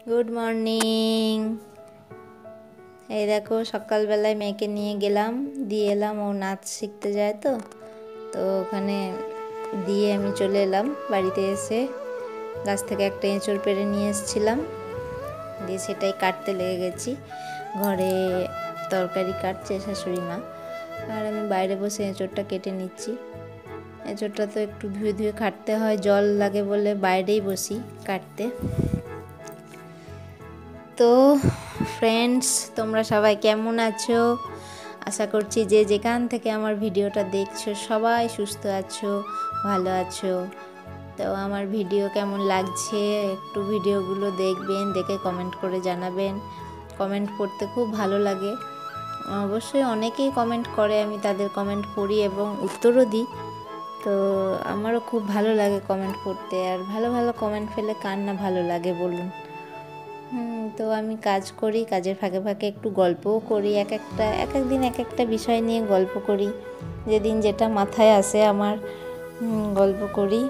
Good morning. এই দেখো সকালবেলায় মেয়েকে নিয়ে গেলাম, দিয়ে এলাম। ও নাচ শিখতে যায় তো তো ওখানে দিয়ে আমি চলে এলাম। বাড়িতে এসে গাছ থেকে একটা এঁচড় পেড়ে নিয়ে এসেছিলাম, দিয়ে সেটাই কাটতে লেগে গেছি। ঘরে তরকারি কাটছে শাশুড়ি মা, আর আমি বাইরে বসে এঁচড়টা কেটে নিচ্ছি। এঁচড়টা তো একটু ধুয়ে ধুয়ে কাটতে হয়, জল লাগে বলে বাইরেই বসি কাটতে। তো ফ্রেন্ডস, তোমরা সবাই কেমন আছো? আশা করছি যে যেখান থেকে আমার ভিডিওটা দেখছো সবাই সুস্থ আছো, ভালো আছো। তো আমার ভিডিও কেমন লাগছে একটু ভিডিওগুলো দেখবেন, দেখে কমেন্ট করে জানাবেন। কমেন্ট পড়তে খুব ভালো লাগে। অবশ্যই অনেকেই কমেন্ট করে, আমি তাদের কমেন্ট পড়ি এবং উত্তরও দিই। তো আমারও খুব ভালো লাগে কমেন্ট পড়তে, আর ভালো ভালো কমেন্ট ফেলে কার না ভালো লাগে বলুন। তো আমি কাজ করি, কাজের ফাঁকে ফাঁকে একটু গল্পও করি। এক একদিন এক একটা বিষয় নিয়ে গল্প করি, যেদিন যেটা মাথায় আসে আমার গল্প করি।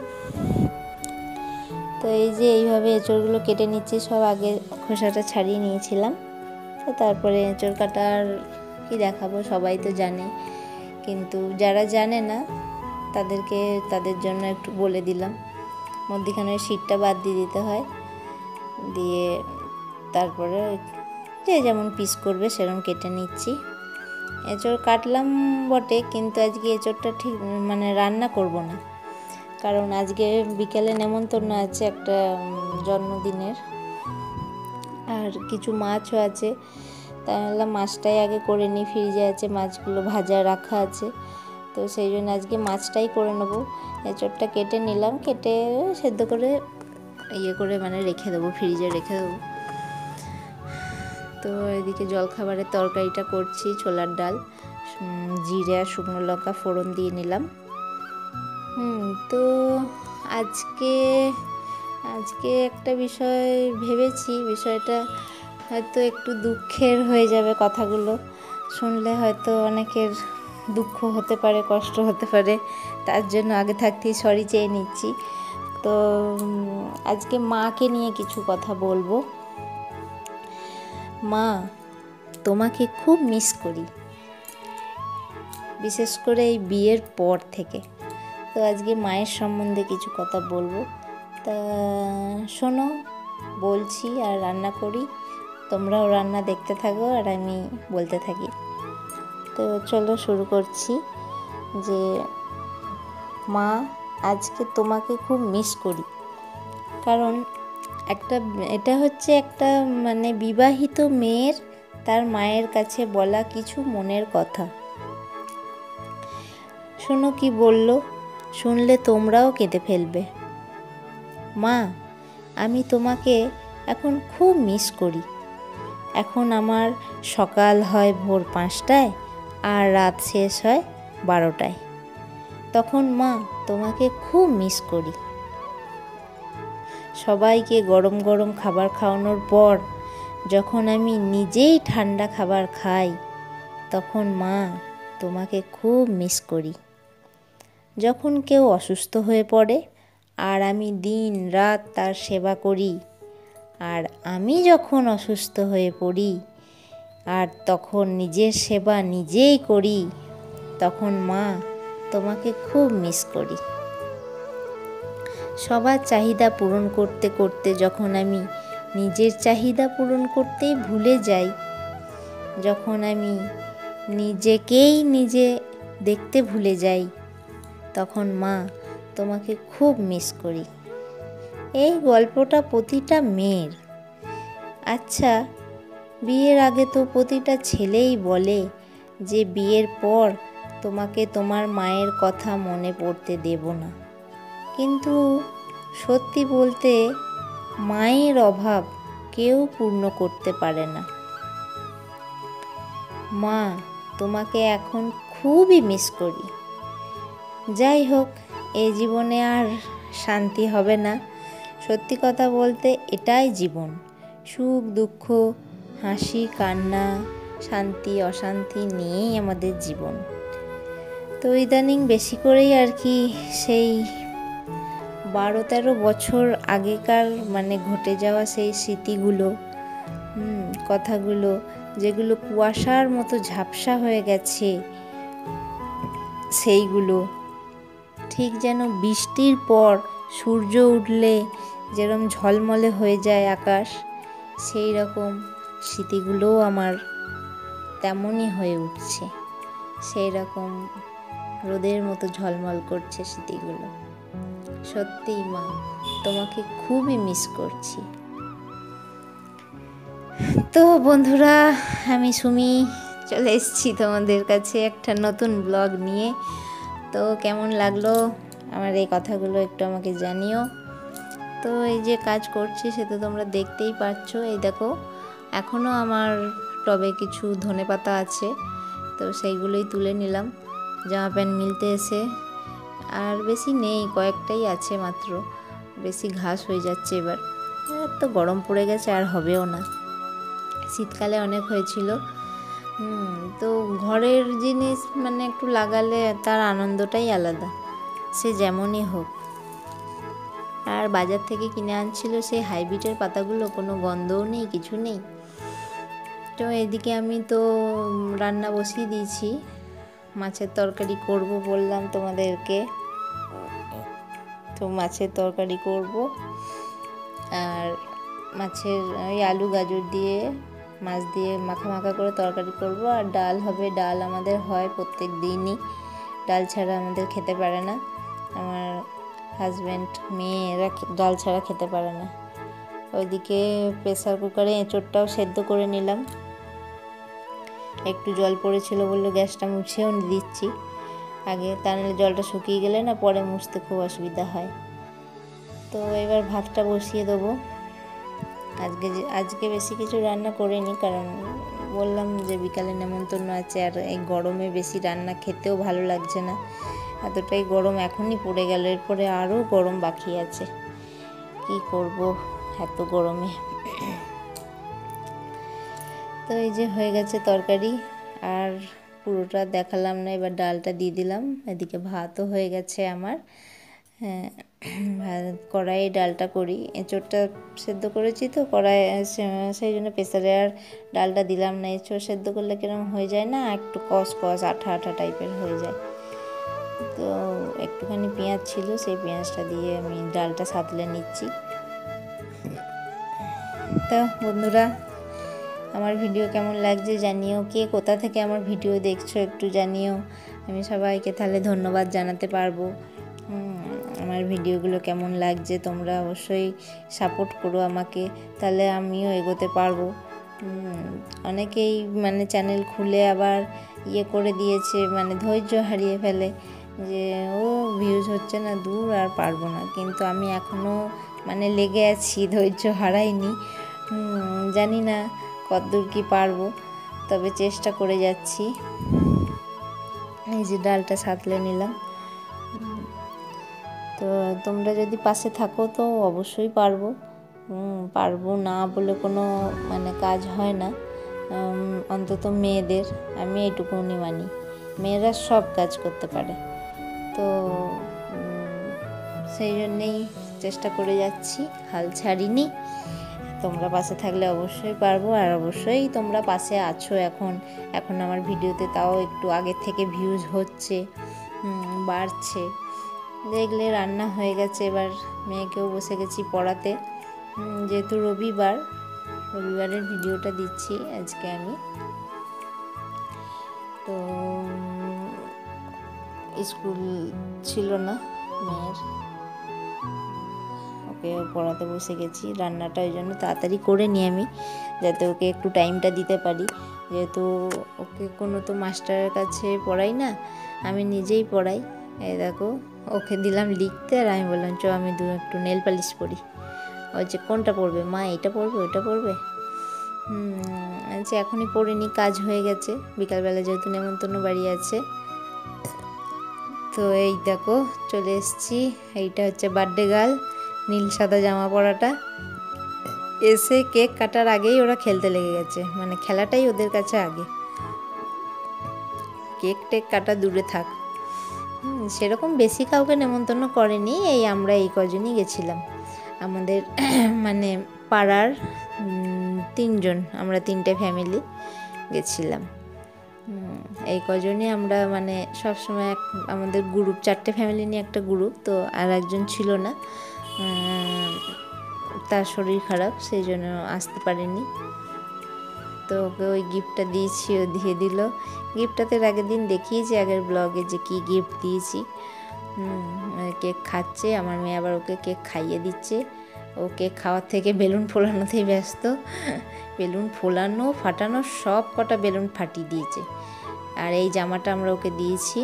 তো এই যে এইভাবে এঁচড়গুলো কেটে নিচ্ছি, সব আগে খোসাটা ছাড়িয়ে নিয়েছিলাম। তো তারপরে এঁচড় কাটার কি দেখাবো, সবাই তো জানে, কিন্তু যারা জানে না তাদের জন্য একটু বলে দিলাম। মধ্যিখানের শীটটা বাদ দিয়ে দিতে হয়, দিয়ে তারপরে যে যেমন পিস করবে সেরকম কেটে নিচ্ছি। এঁচড় কাটলাম বটে, কিন্তু আজকে এঁচড়টা ঠিক রান্না করব না, কারণ আজকে বিকেলে নেমন্তন্ন আছে একটা জন্মদিনের, আর কিছু মাছও আছে। তাহলে মাছটাই আগে করে নিই, ফ্রিজে আছে মাছগুলো ভাজা রাখা আছে, তো সেই জন্য আজকে মাছটাই করে নেবো। এঁচড়টা কেটে নিলাম, কেটে সেদ্ধ করে করে রেখে দেবো, ফ্রিজে রেখে দেবো। তো এদিকে জলখাবারের তরকারিটা করছি, ছোলার ডাল, জিরে আর শুকনো লঙ্কা ফোড়ন দিয়ে নিলাম। তো আজকে একটা বিষয় ভেবেছি, বিষয়টা হয়তো একটু দুঃখের হয়ে যাবে। কথাগুলো শুনলে হয়তো অনেকের দুঃখ হতে পারে, কষ্ট হতে পারে, তার জন্য আগে থাকতেই সরি চেয়ে নিচ্ছি। তো আজকে মাকে নিয়ে কিছু কথা বলবো। মা, তোমাকে খুব মিস করি, বিশেষ করে এই বিয়ের পর থেকে। তো আজকে মায়ের সম্বন্ধে কিছু কথা বলবো, তা শোনো, বলছি আর রান্না করি। তোমরাও রান্না দেখতে থাকো আর আমি বলতে থাকি। তো চলো শুরু করছি। যে মা, আজকে তোমাকে খুব মিস করি, কারণ এটা হচ্ছে একটা বিবাহিত মেয়ের তার মায়ের কাছে বলা কিছু মনের কথা। শোনো কি বলল, শুনলে তোমরাও কেঁদে ফেলবে। মা, আমি তোমাকে এখন খুব মিস করি। এখন আমার সকাল হয় ভোর 5টায় আর রাত শেষ হয় 12টায়। তখন মা, তোমাকে খুব মিস করি। সবাইকে গরম গরম খাবার খাওয়ানোর পর যখন আমি নিজেই ঠান্ডা খাবার খাই, তখন মা, তোমাকে খুব মিস করি। যখন কেউ অসুস্থ হয়ে পড়ে আর আমি দিন রাত তার সেবা করি, আর আমি যখন অসুস্থ হয়ে পড়ি আর তখন নিজের সেবা নিজেই করি, তখন মা, তোমাকে খুব মিস করি। সবার চাহিদা পূরণ করতে করতে যখন আমি নিজের চাহিদা পূরণ করতেই ভুলে যাই, যখন আমি নিজেকেই নিজে দেখতে ভুলে যাই, তখন মা, তোমাকে খুব মিস করি। এই গল্পটা প্রতিটা মেয়ের। আচ্ছা, বিয়ের আগে তো প্রতিটা ছেলেই বলে যে বিয়ের পর তোমাকে তোমার মায়ের কথা মনে পড়তে দেব না, কিন্তু সত্যি বলতে মায়ের অভাব কেউ পূর্ণ করতে পারে না। মা, তোমাকে এখন খুবই মিস করি। যাই হোক, এই জীবনে আর শান্তি হবে না। সত্যি কথা বলতে এটাই জীবন, সুখ দুঃখ, হাসি কান্না, শান্তি অশান্তি নিয়েই আমাদের জীবন। তো ইদানিং বেশি করেই আর কি সেই 12-13 বছর আগেকার মানে ঘটে যাওয়া সেই স্মৃতিগুলো, কথাগুলো যেগুলো কুয়াশার মতো ঝাপসা হয়ে গেছে, সেইগুলো ঠিক যেন বৃষ্টির পর সূর্য উঠলে যেরকম ঝলমলে হয়ে যায় আকাশ, সেই রকম স্মৃতিগুলোও আমার তেমনই হয়ে উঠছে। সেই রকম রোদের মতো ঝলমল করছে স্মৃতিগুলো। সত্যিই মা, তোমাকে খুবই মিস করছি। তো বন্ধুরা, আমি সুমি চলে এসেছি তোমাদের কাছে একটা নতুন ব্লগ নিয়ে। তো কেমন লাগলো আমার এই কথাগুলো একটু আমাকে জানিও। তো এই যে কাজ করছি সে তো তোমরা দেখতেই পাচ্ছ। এই দেখো, এখনও আমার টবে কিছু ধনেপাতা আছে, তো সেইগুলোই তুলে নিলাম জামা প্যান্ট মিলতে এসে। আর বেশি নেই, কয়েকটাই আছে মাত্র। বেশি ঘাস হয়ে যাচ্ছে এবার, এত গরম পড়ে গেছে আর হবেও না। শীতকালে অনেক হয়েছিল। তো ঘরের জিনিস মানে একটু লাগালে তার আনন্দটাই আলাদা, সে যেমনই হোক। আর বাজার থেকে কিনে আনছিল সেই হাইব্রিডের পাতাগুলো, কোনো গন্ধও নেই, কিছু নেই। তো এদিকে আমি তো রান্না বসিয়ে দিয়েছি, মাছের তরকারি করব বললাম তোমাদেরকে। তো মাছের তরকারি করব, আর মাছের ওই আলু গাজর দিয়ে মাছ দিয়ে মাখা মাখা করে তরকারি করব। আর ডাল হবে, ডাল আমাদের হয় প্রত্যেক দিনই, ডাল ছাড়া আমাদের খেতে পারে না। আমার হাজব্যান্ড মেয়েরা ডাল ছাড়া খেতে পারে না। ওইদিকে প্রেসার কুকারে এঁচোড়টাও সেদ্ধ করে নিলাম। একটু জল পড়েছিল বললো গ্যাসটা মুছেও দিচ্ছি আগে, তা নাহলে জলটা শুকিয়ে গেলে না পরে মুছতে খুব অসুবিধা হয়। তো এবার ভাতটা বসিয়ে দেবো। আজকে বেশি কিছু রান্না করিনি, কারণ বললাম যে বিকালে নেমন্তন্ন আছে, আর এই গরমে বেশি রান্না খেতেও ভালো লাগছে না। এতটাই গরম এখনই পড়ে গেল, এরপরে আরও গরম বাকি আছে। কি করব এত গরমে। তো এই যে হয়ে গেছে তরকারি, আর পুরোটা দেখালাম না, এবার ডালটা দিয়ে দিলাম। এদিকে ভাতও হয়ে গেছে আমার। কড়াইয়ে ডালটা করি, এঁচোড়টা সেদ্ধ করেছি তো কড়াইয়ে, সেই জন্য প্রেসারে আর ডালটা দিলাম না। এঁচোড় সেদ্ধ করলে কিরকম হয়ে যায় না, একটু কষ আঠা আঠা টাইপের হয়ে যায়। তো একটুখানি পেঁয়াজ ছিল, সেই পেঁয়াজটা দিয়ে আমি ডালটা সাঁতলে নিচ্ছি। তো বন্ধুরা, আমার ভিডিও কেমন লাগছে জানিও, কে কোথা থেকে আমার ভিডিও দেখছো একটু জানিও, আমি সবাইকে তাহলে ধন্যবাদ জানাতে পারবো। আমার ভিডিওগুলো কেমন লাগছে তোমরা অবশ্যই সাপোর্ট করো আমাকে, তাহলে আমিও এগোতে পারবো। অনেকেই মানে চ্যানেল খুলে আবার ইয়ে করে দিয়েছে, মানে ধৈর্য হারিয়ে ফেলে যে ও ভিউজ হচ্ছে না, দূর আর পারবো না। কিন্তু আমি এখনও মানে লেগে আছি, ধৈর্য হারাইনি। জানি না কতদূর কি পারবো, তবে চেষ্টা করে যাচ্ছি। এই যে ডালটা সাঁতলে নিলাম। তো তোমরা যদি পাশে থাকো তো অবশ্যই পারবো। পারবো না বলে কোনো মানে কাজ হয় না, অন্তত মেয়েদের আমি এইটুকুনি মানি, মেয়েরা সব কাজ করতে পারে। তো সেই জন্যেই চেষ্টা করে যাচ্ছি, হাল ছাড়িনি। তোমরা পাশে থাকলে অবশ্যই পারবো, আর অবশ্যই তোমরা পাশে আছো। এখন আমার ভিডিওতে তাও একটু আগের থেকে ভিউজ হচ্ছে, বাড়ছে। দেখলে রান্না হয়ে গেছে, এবার মেয়েকেও বসে গেছি পড়াতে। যেহেতু রবিবারের ভিডিওটা দিচ্ছি আজকে আমি। তো স্কুল ছিল না মেয়ের, ওকে পড়াতে বসে গেছি। রান্নাটা ওই জন্য তাড়াতাড়ি করে নিই আমি, যাতে ওকে একটু টাইমটা দিতে পারি। যেহেতু ওকে কোনো তো মাস্টারের কাছে পড়াই না, আমি নিজেই পড়াই। এই দেখো, ওকে দিলাম লিখতে, আর আমি বললাম চ আমি একটু নেল পালিশ পরি। ওই যে কোনটা পড়বে মা, এটা পড়বে ওটা পড়বে? আচ্ছা এখনই পড়িনি, কাজ হয়ে গেছে। বিকালবেলা যেহেতু নেমন্তন্ন বাড়ি আছে। তো এই দেখো চলে এসেছি। এইটা হচ্ছে বার্থডে গার্ল, নীল সাদা জামা পরাটা। এসে কেক কাটার আগেই ওরা খেলতে লেগে গেছে, মানে খেলাটাই ওদের কাছে আগে, কেক টেক কাটা দূরে থাক। সেরকম বেশি কাউকে নেমন্তন্ন করেনি, আমরা এই কজনই গেছিলাম। আমাদের মানে পাড়ার 3 জন, আমরা 3টে ফ্যামিলি গেছিলাম। এই কজনই আমরা মানে সবসময় আমাদের গ্রুপ, 4টে ফ্যামিলি নিয়ে একটা গ্রুপ। তো আর একজন ছিল না, তার শরীর খারাপ, সেই জন্য আসতে পারেনি। তো ওকে ওই গিফটটা দিয়েছি, ও দিয়ে দিল। গিফটটাতে আগের দিন দেখিয়েছি আগের ব্লগে যে কী গিফট দিয়েছি। কেক খাচ্ছে, আমার মেয়ে আবার ওকে কেক খাইয়ে দিচ্ছে। ও কেক খাওয়ার থেকে বেলুন ফোলানোতেই ব্যস্ত। বেলুন ফোলানো ফাটানো সব কটা বেলুন ফাটিয়ে দিয়েছে। আর এই জামাটা আমরা ওকে দিয়েছি,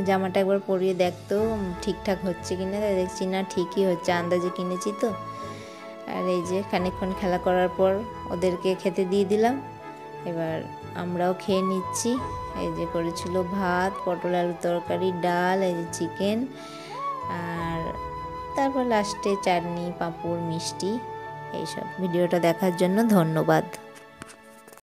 জামাটা একবার পরিয়ে দেখতো ঠিকঠাক হচ্ছে কিনা। দেখছি না, ঠিকই হচ্ছে, আন্দাজে কিনেছি তো। আর এই যে খানিকক্ষণ খেলা করার পর ওদেরকে খেতে দিয়ে দিলাম। এবার আমরাও খেয়ে নিচ্ছি। এই যে করেছিল ভাত, পটল আলুর তরকারি, ডাল, এই যে চিকেন, আর তারপর লাস্টে চাটনি, পাঁপড়, মিষ্টি, এইসব। ভিডিওটা দেখার জন্য ধন্যবাদ।